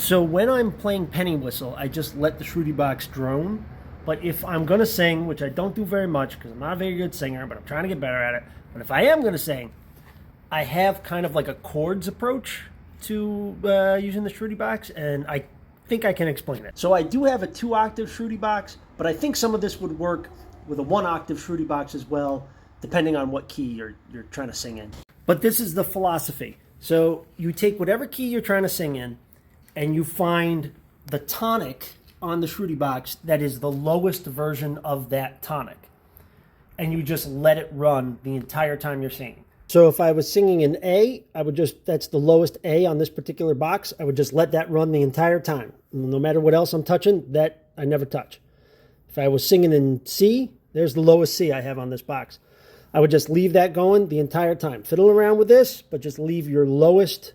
So when I'm playing penny whistle, I just let the shruti box drone. But if I'm going to sing, which I don't do very much because I'm not a very good singer, but I'm trying to get better at it. But if I am going to sing, I have kind of like a chords approach to using the shruti box, and I think I can explain it. So I do have a 2-octave shruti box, but I think some of this would work with a 1-octave shruti box as well, depending on what key you're trying to sing in. But this is the philosophy. So you take whatever key you're trying to sing in, and you find the tonic on the shruti box that is the lowest version of that tonic. And you just let it run the entire time you're singing. So if I was singing an A, that's the lowest A on this particular box, I would just let that run the entire time. No matter what else I'm touching, that I never touch. If I was singing in C, there's the lowest C I have on this box. I would just leave that going the entire time. Fiddle around with this, but just leave your lowest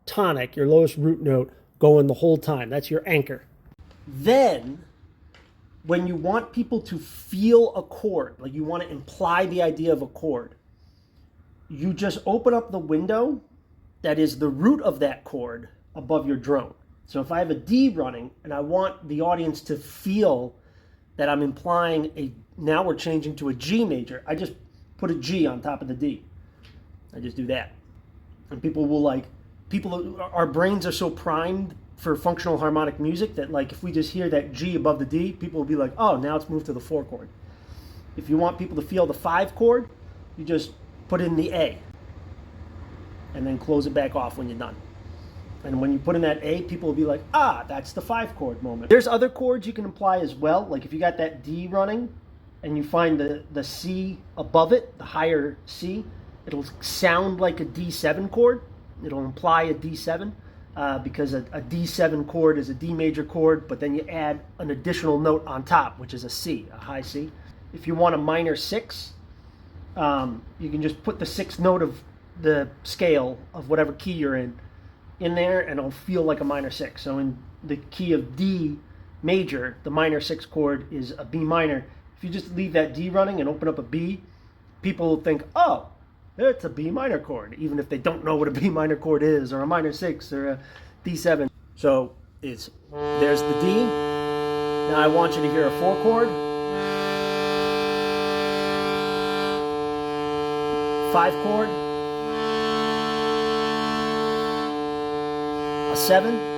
tonic, your lowest root note, going the whole time. That's your anchor. Then, when you want people to feel a chord, like you want to imply the idea of a chord, you just open up the window that is the root of that chord above your drone. So if I have a D running and I want the audience to feel that I'm implying now we're changing to a G major, I just put a G on top of the D. I just do that. And our brains are so primed for functional harmonic music that like if we just hear that G above the D, people will be like, oh, now it's moved to the 4 chord. If you want people to feel the 5 chord, you just put in the A and then close it back off when you're done. And when you put in that A, people will be like, ah, that's the 5 chord moment. There's other chords you can apply as well. Like if you got that D running and you find the C above it, the higher C, it'll sound like a D7 chord. It'll imply a D7 because a D7 chord is a D major chord, but then you add an additional note on top, which is a C, a high C. If you want a minor 6, you can just put the 6th note of the scale of whatever key you're in there, and it'll feel like a minor 6. So in the key of D major, the minor 6 chord is a B minor. If you just leave that D running and open up a B, people will think, oh, it's a B minor chord, even if they don't know what a B minor chord is, or a minor 6, or a D7. So there's the D. Now I want you to hear a 4 chord, 5 chord, a 7.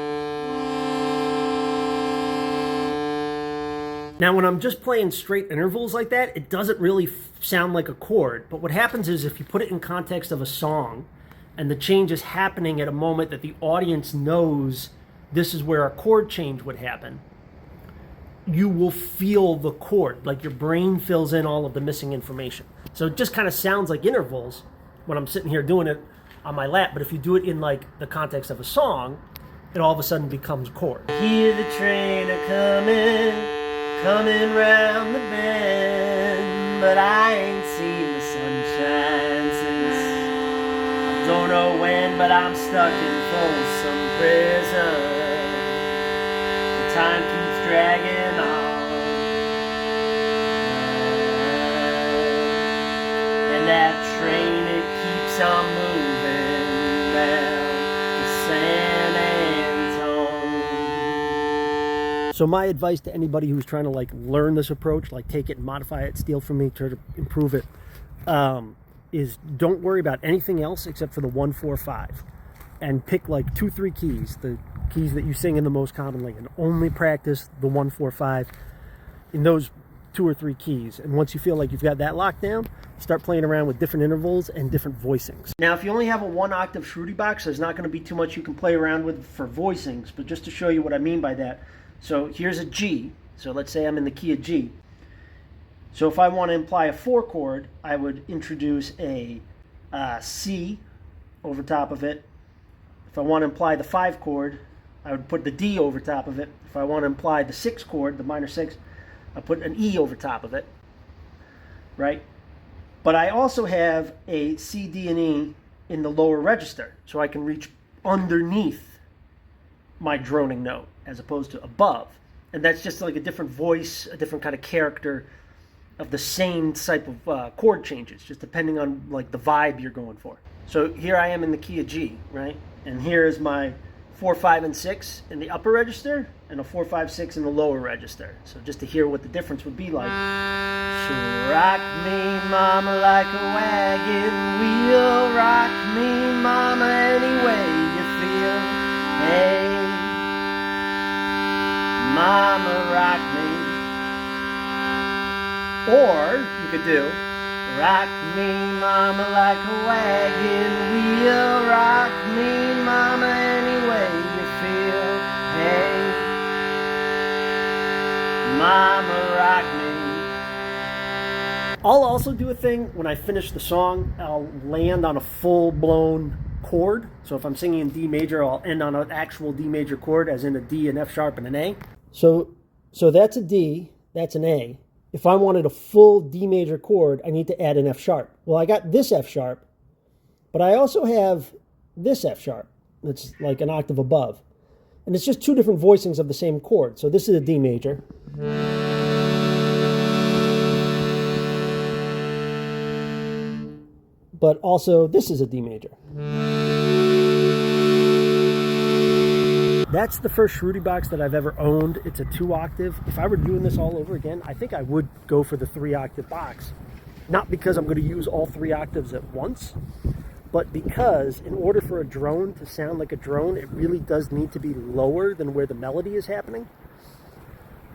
Now when I'm just playing straight intervals like that, it doesn't really sound like a chord. But what happens is if you put it in context of a song and the change is happening at a moment that the audience knows this is where a chord change would happen, you will feel the chord, like your brain fills in all of the missing information. So it just kind of sounds like intervals when I'm sitting here doing it on my lap, but if you do it in like the context of a song, it all of a sudden becomes chord. Hear the train coming round the bend, but I ain't seen the sunshine since I don't know when, but I'm stuck in Folsom Prison. The time keeps dragging on, and that train, it keeps on moving down to San Antone. So my advice to anybody who's trying to like learn this approach, like take it and modify it, steal from me, try to improve it, is don't worry about anything else except for the 1, 4, 5, and pick like 2, 3 keys, the keys that you sing in the most commonly, and only practice the 1, 4, 5 in those 2 or 3 keys. And once you feel like you've got that locked down, start playing around with different intervals and different voicings. Now, if you only have a 1-octave shruti box, there's not going to be too much you can play around with for voicings, but just to show you what I mean by that. So here's a G. So let's say I'm in the key of G. So if I want to imply a 4 chord, I would introduce a C over top of it. If I want to imply the 5 chord, I would put the D over top of it. If I want to imply the 6 chord, the minor 6, I put an E over top of it, right? But I also have a C, D, and E in the lower register, so I can reach underneath my droning note as opposed to above. And that's just like a different voice, a different kind of character of the same type of chord changes, just depending on like the vibe you're going for. So here I am in the key of G, right? And here is my 4, 5, and 6 in the upper register, and a 4, 5, 6 in the lower register. So just to hear what the difference would be like. She'll rock me, mama, like a wagon wheel. Rock me, mama, any way you feel. Hey, mama, rock me. Or you could do, rock me, mama, like a wagon wheel. Rock me, mama, any way you feel. Hey, mama, rock me. I'll also do a thing when I finish the song. I'll land on a full-blown chord. So if I'm singing in D major, I'll end on an actual D major chord, as in a D, an F sharp, and an A. So that's a D, that's an A. If I wanted a full D major chord, I need to add an F sharp. Well, I got this F sharp, but I also have this F sharp. That's like an octave above. And it's just two different voicings of the same chord. So this is a D major. But also this is a D major. That's the first Shruti box that I've ever owned. It's a 2-octave. If I were doing this all over again, I think I would go for the 3-octave box. Not because I'm going to use all 3 octaves at once, but because in order for a drone to sound like a drone, it really does need to be lower than where the melody is happening.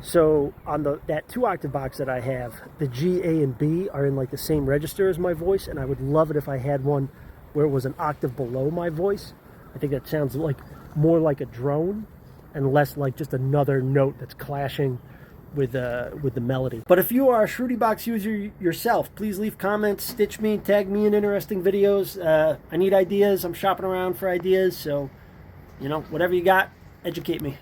So on that 2-octave box that I have, the G, A, and B are in like the same register as my voice, and I would love it if I had one where it was an octave below my voice. I think that sounds like more like a drone and less like just another note that's clashing with the melody. But if you are a Shruti box user yourself, please leave comments, stitch me, tag me in interesting videos. I need ideas. I'm shopping around for ideas, so you know, whatever you got, educate me.